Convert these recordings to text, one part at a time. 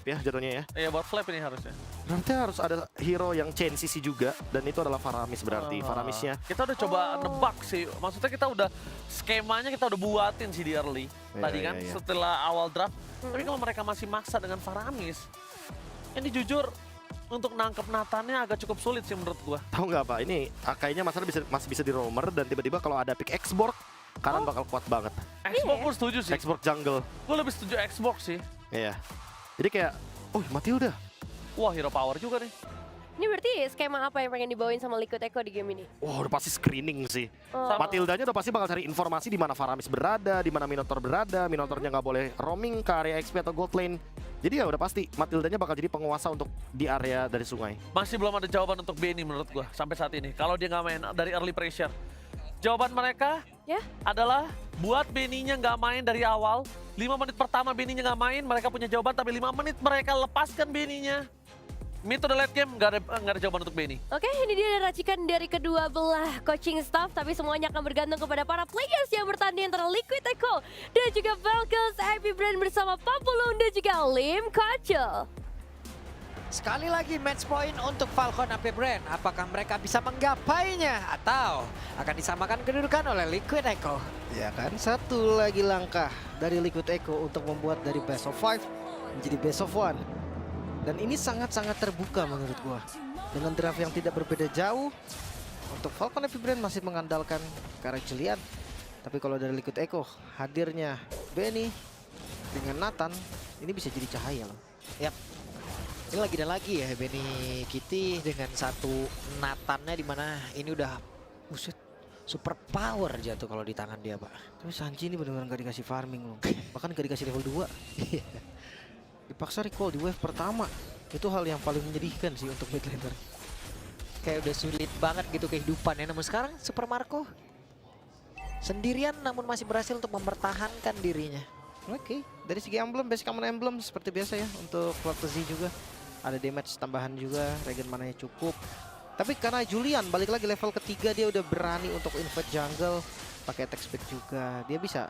ya jatuhnya ya. Iya, buat flap ini harusnya. Berarti harus ada hero yang chain CC juga, dan itu adalah Faramis berarti. Faramisnya Kita udah coba nebak sih. Maksudnya kita udah skemanya kita udah buatin sih di early. Tadi kan setelah awal draft. Tapi kalau mereka masih maksa dengan Faramis, ini jujur untuk nangkep Nathannya agak cukup sulit sih menurut gua. tahu nggak apa? Ini kayaknya masih bisa di roamer, dan tiba-tiba kalau ada pick Xborg, kanan bakal kuat banget. Xbox gue setuju sih. Xborg jungle. Gue lebih setuju Xbox sih. Iya. Jadi kayak, oh Matilda. Wah, hero power juga nih. Ini berarti skema apa yang pengen dibawain sama Liquid Echo di game ini? Wah, udah pasti screening sih. Oh. Matildanya udah pasti bakal cari informasi di mana Faramis berada, di mana Minotaur berada. Minotaurnya nggak boleh roaming ke area XP atau gold lane. Jadi ya udah pasti Matildanya bakal jadi penguasa untuk di area dari sungai. Masih belum ada jawaban untuk Benny menurut gua sampai saat ini. Kalau dia nggak main dari early pressure. Jawaban mereka adalah buat Benny-nya nggak main dari awal. 5 menit pertama Benny-nya nggak main, mereka punya jawaban. Tapi 5 menit mereka lepaskan Benny-nya. Mid to the late game, nggak ada jawaban untuk Benny. Oke, ini dia racikan dari kedua belah coaching staff, tapi semuanya akan bergantung kepada para players yang bertanding antara Liquid Echo dan juga Falcons IP Brand bersama Papulung dan juga Lim Kacel. Sekali lagi match point untuk Falcon AP Brand. Apakah mereka bisa menggapainya atau akan disamakan kedudukan oleh Liquid Echo? Ya kan, satu lagi langkah dari Liquid Echo untuk membuat dari best of 5 menjadi best of 1. Dan ini sangat-sangat terbuka menurut gua. Dengan draft yang tidak berbeda jauh, untuk Falcon Heavy Brand masih mengandalkan ke arah Julian. Tapi kalau dari Liquid Echo, hadirnya Benny dengan Nathan, ini bisa jadi cahaya loh. Yap. Ini lagi dan lagi ya Benny Kitty dengan satu Nathannya di mana ini udah buset super power jatuh kalau di tangan dia, Pak. Tapi Sanji ini benar-benar gak dikasih farming loh. Bahkan gak dikasih level 2. Dipaksa recall di wave pertama. Itu hal yang paling menyedihkan sih untuk mid laner. Kayak udah sulit banget gitu kehidupannya. Namun sekarang Super Marco sendirian namun masih berhasil untuk mempertahankan dirinya. Oke, dari segi emblem, basic common emblem seperti biasa ya. Untuk Flaptzy juga ada damage tambahan juga, regen mananya cukup. Tapi karena Julian balik lagi level ketiga, dia udah berani untuk invade jungle, pakai attack speed juga. Dia bisa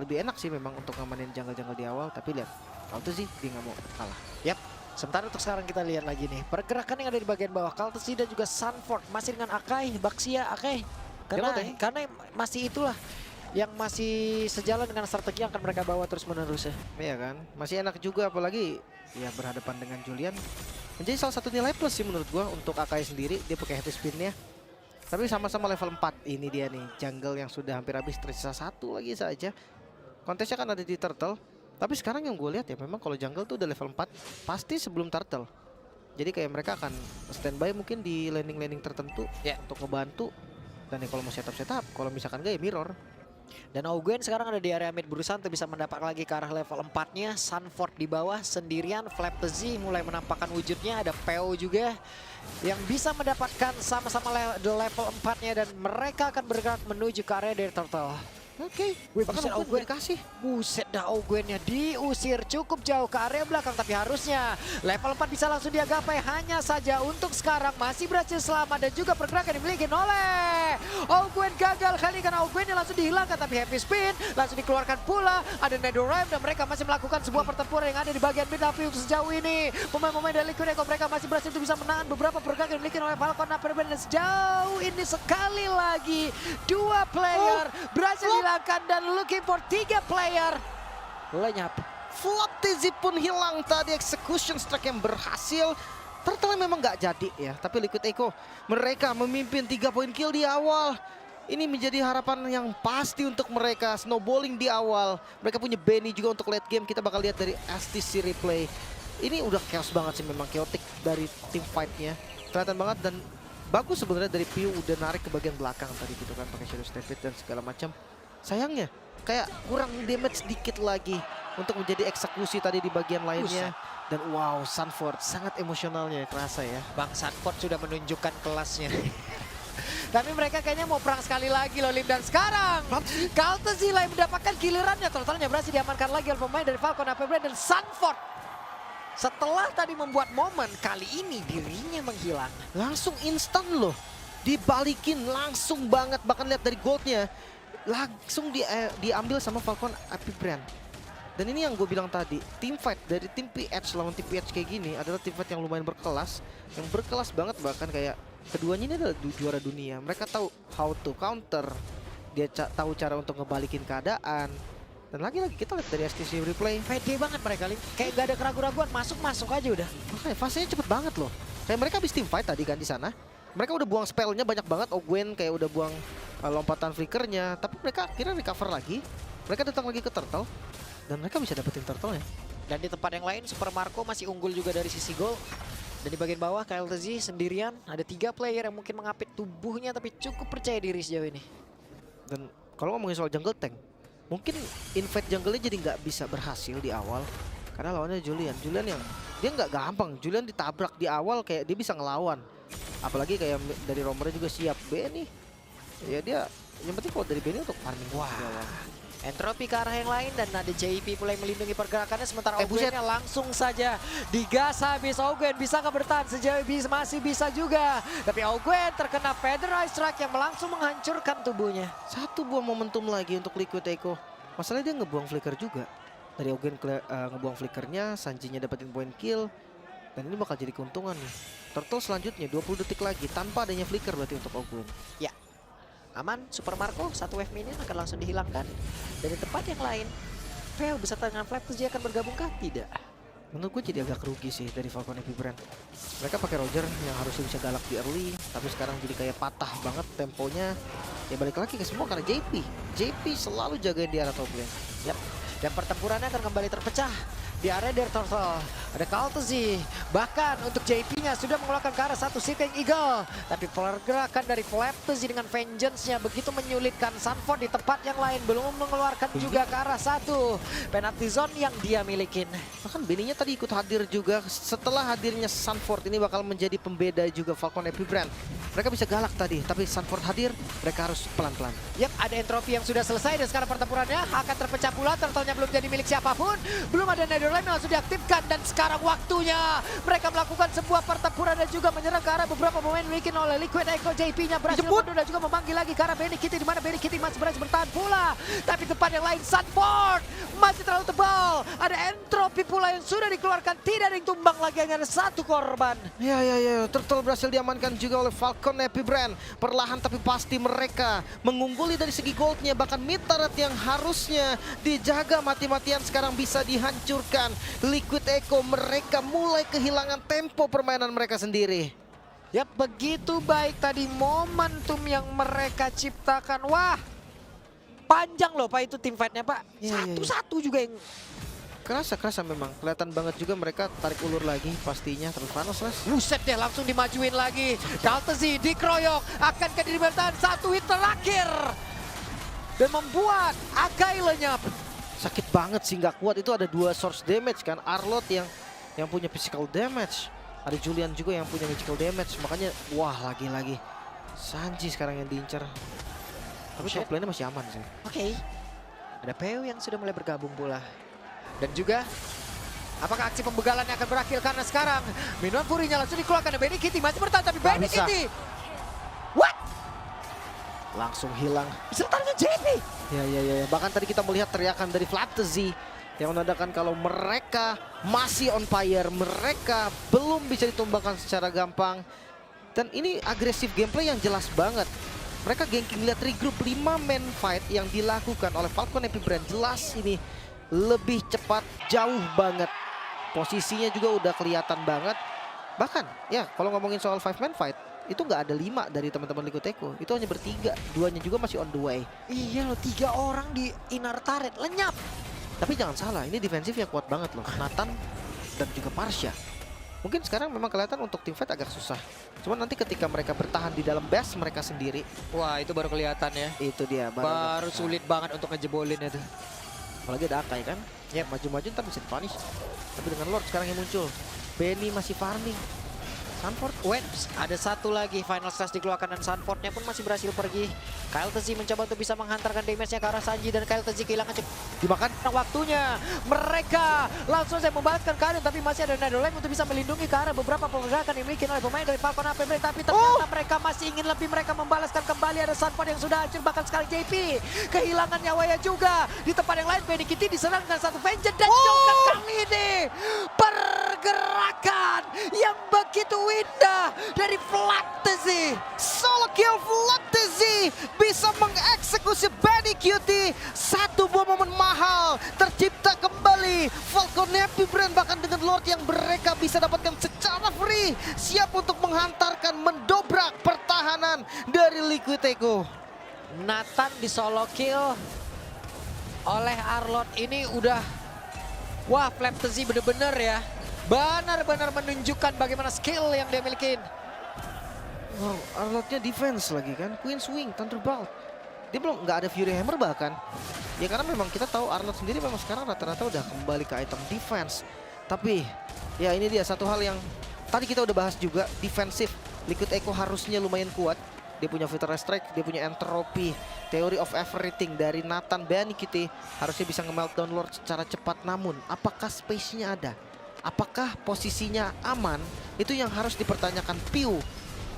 lebih enak sih memang untuk ngamanin jungle-jungle di awal. Tapi lihat, Flaptzy dia nggak mau kalah. Yap. Sementara untuk sekarang kita lihat lagi nih pergerakan yang ada di bagian bawah. Kaltesi dan juga Sunford masih dengan Akai, Baxia, Akai. Karena masih itulah yang masih sejalan dengan strategi yang akan mereka bawa terus-menerus ya. Iya kan, masih enak juga apalagi ya berhadapan dengan Julian. Menjadi salah satu nilai plus sih menurut gua untuk Akai sendiri, dia pakai heavy spinnya. Tapi sama-sama level 4, ini dia nih, jungle yang sudah hampir habis, tersisa satu lagi saja. Kontesnya kan ada di Turtle, tapi sekarang yang gue lihat ya memang kalau jungle tuh udah level 4, pasti sebelum Turtle. Jadi kayak mereka akan standby mungkin di landing-landing tertentu untuk ngebantu. Dan ya kalau mau setup, kalau misalkan enggak ya mirror. Dan Auguen sekarang ada di area mid berusaha untuk bisa mendapat lagi ke arah level 4-nya. Sunford di bawah sendirian. Flaptzy mulai menampakkan wujudnya. Ada PO juga yang bisa mendapatkan sama-sama level 4-nya. Dan mereka akan bergerak menuju ke area dari Turtle. Oke, bahkan Auguen dikasih. Buset dah, Auguennya diusir cukup jauh ke area belakang. Tapi harusnya level 4 bisa langsung dia gapai. Hanya saja untuk sekarang masih berhasil selamat. Dan juga pergerakan dimiliki oleh Auguen gagal kali karena Auguennya langsung dihilangkan. Tapi happy spin langsung dikeluarkan pula. Ada Netherrealm dan mereka masih melakukan sebuah pertempuran yang ada di bagian mid. Tapi sejauh ini pemain-pemain dari Liquid Echo mereka masih berhasil untuk bisa menahan beberapa pergerakan yang dimiliki oleh Falcon Naperben. Dan sejauh ini sekali lagi dua player berhasil dan looking for 3 player lenyap. Flaptzy pun hilang tadi, execution strike yang berhasil. Turtle memang nggak jadi ya, tapi Liquid Echo mereka memimpin 3 poin kill di awal. Ini menjadi harapan yang pasti untuk mereka, snowballing di awal. Mereka punya Benny juga untuk late game, kita bakal lihat dari STC replay. Ini udah chaos banget sih, memang chaotic dari team fight-nya. Kelihatan banget dan bagus sebenarnya dari Piu udah narik ke bagian belakang tadi gitu kan, pakai Shadow Stampede dan segala macam. Sayangnya kayak kurang damage sedikit lagi untuk menjadi eksekusi tadi di bagian lainnya. Dan wow, Sunford sangat emosionalnya kerasa ya. Bang Sunford sudah menunjukkan kelasnya. Tapi mereka kayaknya mau perang sekali lagi loh, Lim. Dan sekarang Kaltesi yang mendapatkan gilirannya. Totalnya berhasil diamankan lagi oleh pemain dari Falcon AP Brand. Dan Sunford setelah tadi membuat momen, kali ini dirinya menghilang. Langsung instan loh, dibalikin langsung banget. Bahkan lihat dari goldnya langsung diambil sama Falcon AP Brand. Dan ini yang gue bilang tadi, team fight dari tim PH lawan tim PH kayak gini adalah tim fight yang lumayan berkelas, yang berkelas banget, bahkan kayak keduanya ini adalah juara dunia. Mereka tahu how to counter, dia tahu cara untuk ngebalikin keadaan. Dan lagi-lagi kita lihat dari STC replay, Pede banget mereka, Lim. Kayak gak ada keraguan-raguan, masuk aja udah. makanya fasenya cepet banget loh. Kayak mereka habis team fight tadi kan di sana. Mereka udah buang spellnya banyak banget, Ogwen kayak udah buang lompatan flickernya, tapi mereka akhirnya recover lagi. Mereka datang lagi ke turtle, dan mereka bisa dapetin turtle-nya. Dan di tempat yang lain, Super Marco masih unggul juga dari sisi gol. Dan di bagian bawah, KLTZ sendirian. Ada 3 player yang mungkin mengapit tubuhnya, tapi cukup percaya diri sejauh ini. Dan kalau ngomongin soal jungle tank, mungkin invade jungle-nya jadi nggak bisa berhasil di awal. Karena lawannya Julian. Julian yang dia nggak gampang. Julian ditabrak di awal kayak dia bisa ngelawan. Apalagi kayak dari romernya juga siap. Benny, ya dia yang penting kalau dari Benny untuk farming. Wah. Entropi ke arah yang lain dan ada JP mulai melindungi pergerakannya, sementara buset. Ogwennya langsung saja digas habis. Ogwen bisa nggak bertahan sejauh masih bisa juga, tapi Ogwen terkena Featherized Strike yang langsung menghancurkan tubuhnya. Satu buah momentum lagi untuk Liquid Echo. Masalahnya dia ngebuang flicker juga. Dari Ogwen ngebuang flickernya, Sanjinya dapetin point kill. Dan ini bakal jadi keuntungan nih. Turtle selanjutnya 20 detik lagi tanpa adanya flicker berarti untuk Ogwen. Ya, aman. Super Marco 1 wave minion akan langsung dihilangkan. Dari tempat yang lain, Veo beserta dengan Flap dia akan bergabung kah? Tidak. Menurut gue jadi agak rugi sih dari Falcon Epic Brand. Mereka pakai Roger yang harusnya bisa galak di early, tapi sekarang jadi kayak patah banget temponya. Ya balik lagi ke semua karena JP selalu jagain di arah top lane. Yap. Dan pertempurannya akan kembali terpecah di area dari Turtle. Ada KLTZ, bahkan untuk JP-nya sudah mengeluarkan ke arah satu Seeking Eagle. Tapi pergerakan dari KLTZ dengan Vengeance-nya begitu menyulitkan Sunford di tempat yang lain. Belum mengeluarkan juga ke arah satu penalty zone yang dia milikin. Bahkan Benny-nya tadi ikut hadir juga. Setelah hadirnya Sunford ini bakal menjadi pembeda juga Falcon Epic Brand. Mereka bisa galak tadi, tapi Sunford hadir, mereka harus pelan-pelan. Yap, ada entropi yang sudah selesai dan sekarang pertempurannya akan terpecah pula. Turtle-nya belum jadi milik siapapun. Belum ada Netherlands yang langsung diaktifkan dan sekarang waktunya mereka melakukan sebuah pertempuran dan juga menyerang ke arah beberapa pemain dimiliki oleh Liquid Echo. JP-nya berhasil mundur dan juga memanggil lagi ke arah Benny Kitty, di mana Benny Kitty masih berhasil bertahan pula. Tapi tempat yang lain Sunford masih terlalu tebal. Ada entropi pula yang sudah dikeluarkan, tidak ada yang tumbang lagi, hanya ada satu korban. Ya, Turtle berhasil diamankan juga oleh Falcon Epic Brand. Perlahan tapi pasti mereka mengungguli dari segi goldnya. Bahkan mid turret yang harusnya dijaga mati-matian sekarang bisa dihancurkan. Liquid Echo mereka mulai kehilangan tempo permainan mereka sendiri. Ya, begitu baik tadi momentum yang mereka ciptakan. Wah, panjang loh Pak itu tim fight-nya Pak. Satu-satu juga yang... Kerasa memang. Kelihatan banget juga mereka tarik ulur lagi pastinya. Terus panas lah. Buset deh, langsung dimajuin lagi. KLTZ dikeroyok, akankah diri bertahan? Satu hit terakhir. Dan membuat Akai lenyap. Sakit banget sih, nggak kuat. Itu ada 2 source damage kan. Arlot yang punya physical damage. Ada Julian juga yang punya magical damage. Makanya wah lagi-lagi Sanji sekarang yang diincar. Tapi top lane-nya masih aman sih. Oke. Ada Peu yang sudah mulai bergabung pula. Dan juga apakah aksi pembegalannya akan berakhir? Karena sekarang minuman furinya langsung dikeluarkan. Benny Kitty masih bertahan, tapi Benny bisa. Kitty what? Langsung hilang. Besertanya JP. Ya. Bahkan tadi kita melihat teriakan dari FlatZ yang menandakan kalau mereka masih on fire. Mereka belum bisa ditumbangkan secara gampang. Dan ini agresif gameplay yang jelas banget. Mereka ganking, lihat regroup 5 man fight yang dilakukan oleh Falcon Epic Brand. Jelas ini lebih cepat, jauh banget. Posisinya juga udah kelihatan banget. Bahkan ya kalau ngomongin soal 5 man fight, itu nggak ada 5 dari teman-teman Liquid Echo. Itu hanya bertiga, 2-nya juga masih on the way. Iya loh, 3 orang di inner turret lenyap. Tapi jangan salah, ini defensifnya kuat banget loh. Nathan dan juga Parsha. Mungkin sekarang memang kelihatan untuk team fight agak susah. Cuman nanti ketika mereka bertahan di dalam base mereka sendiri. Wah, itu baru kelihatan ya. Itu dia. Baru sulit banget untuk ngejebolin itu. Apalagi ada Akai kan. Ya maju-maju ntar bisa dipunish. Tapi dengan Lord sekarang yang muncul. Benny masih farming. Sanford. Wens, ada satu lagi final slash dikeluarkan dan Sanfordnya pun masih berhasil pergi. Kyle Tzi mencoba untuk bisa menghantarkan damage-nya ke arah Sanji dan Kyle Tzi kehilangan Dimakan. waktunya. Mereka langsung saja membalaskan keadaan tapi masih ada Nidolem untuk bisa melindungi ke arah beberapa pergerakan yang dimiliki oleh pemain dari Falcon AP Brand. Tapi ternyata mereka masih ingin lebih, mereka membalaskan kembali. Ada Sanford yang sudah hancur, bahkan sekali JP kehilangan nyawanya juga. Di tempat yang lain Benny Kitty diserang dengan satu vengeance dan juga kali ini pergerakan yang begitu indah dari Flatzy. Solo kill Flatzy bisa mengeksekusi Benny Cutie. Satu buah momen mahal tercipta kembali. Falcon Happy Brand bahkan dengan Lord yang mereka bisa dapatkan secara free. Siap untuk menghantarkan, mendobrak pertahanan dari Liquid Echo. Nathan di solo kill oleh Arlot ini udah, wah, Flatzy bener-bener ya. Benar-benar menunjukkan bagaimana skill yang dia miliki. Wow, Arlotnya defense lagi kan. Queen Swing, Thunderbolt. Dia belum nggak ada Fury Hammer bahkan. Ya karena memang kita tahu Arlot sendiri memang sekarang rata-rata udah kembali ke item defense. Tapi ya ini dia satu hal yang tadi kita udah bahas juga, defensif. Liquid Echo harusnya lumayan kuat. Dia punya Filter Strike, dia punya Entropy, Theory of Everything dari Nathan. Benny Kitty harusnya bisa nge-meltdown Lord secara cepat. Namun apakah space-nya ada? Apakah posisinya aman? Itu yang harus dipertanyakan Piu.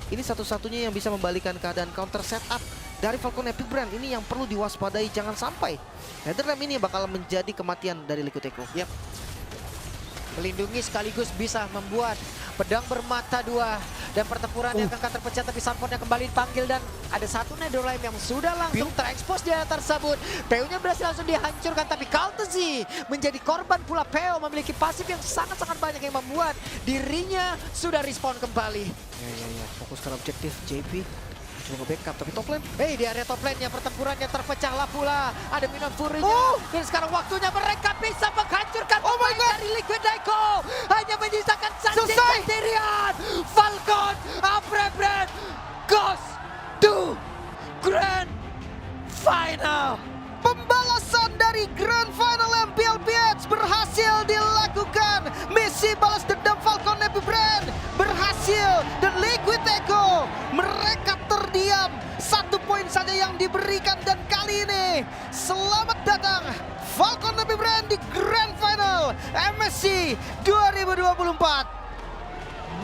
Ini satu-satunya yang bisa membalikan keadaan counter setup dari Falcon Epic Brand. Ini yang perlu diwaspadai, jangan sampai Netherrealm ini bakal menjadi kematian dari Liquid Echo. Yap. Melindungi sekaligus bisa membuat pedang bermata dua. Dan pertempurannya akan terpecah tapi Sanfordnya kembali dipanggil dan ada satu Nidolem yang sudah langsung terekspos di area tersebut. PU-nya berhasil langsung dihancurkan tapi Kaltzy menjadi korban pula. PU memiliki pasif yang sangat-sangat banyak yang membuat dirinya sudah respawn kembali. Ya, fokus ke objektif JP. Coba nge-backup tapi top lane. Di area top lane-nya pertempurannya terpecahlah pula. Ada Minion Fury-nya. Dan sekarang waktunya mereka bisa menghancurkan pemain dari Liquid Echo. Hanya menyisakan Sanji dan Tyrion. Falcon Après Brand goes to Grand Final. Pembalasan dari Grand Final MPLPH berhasil dilakukan. Misi balas dendam Falcon Happy Brand berhasil. Dan Liquid Echo mereka terdiam. 1 poin saja yang diberikan dan kali ini selamat datang Falcon Happy Brand di Grand Final MSC 2024.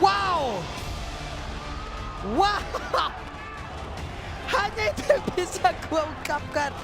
Wow. Wow. Hanya itu yang bisa gua ungkapkan.